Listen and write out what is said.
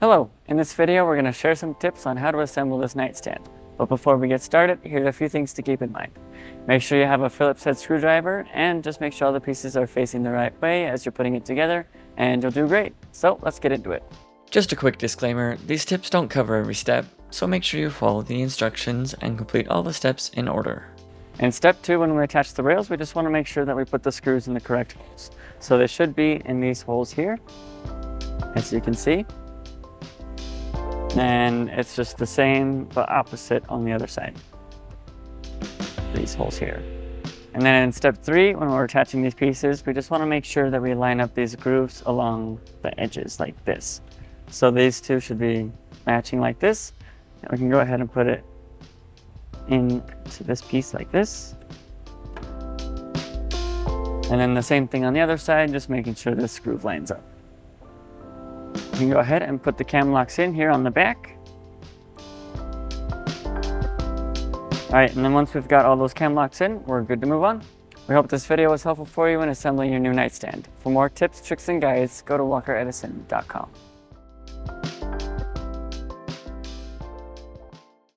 Hello, in this video we're going to share some tips on how to assemble this nightstand. But before we get started, here's a few things to keep in mind. Make sure you have a Phillips head screwdriver and just make sure all the pieces are facing the right way as you're putting it together and you'll do great. So let's get into it. Just a quick disclaimer, these tips don't cover every step, so make sure you follow the instructions and complete all the steps in order. In step 2, when we attach the rails, we just want to make sure that we put the screws in the correct holes. So they should be in these holes here, as you can see. And it's just the same but opposite on the other side. These holes here. And then in step 3, when we're attaching these pieces, we just want to make sure that we line up these grooves along the edges like this. So these two should be matching like this. And we can go ahead and put it into this piece like this. And then the same thing on the other side, just making sure this groove lines up. You can go ahead and put the cam locks in here on the back. All right, and then once we've got all those cam locks in, we're good to move on. We hope this video was helpful for you in assembling your new nightstand. For more tips, tricks, and guides, go to walkeredison.com.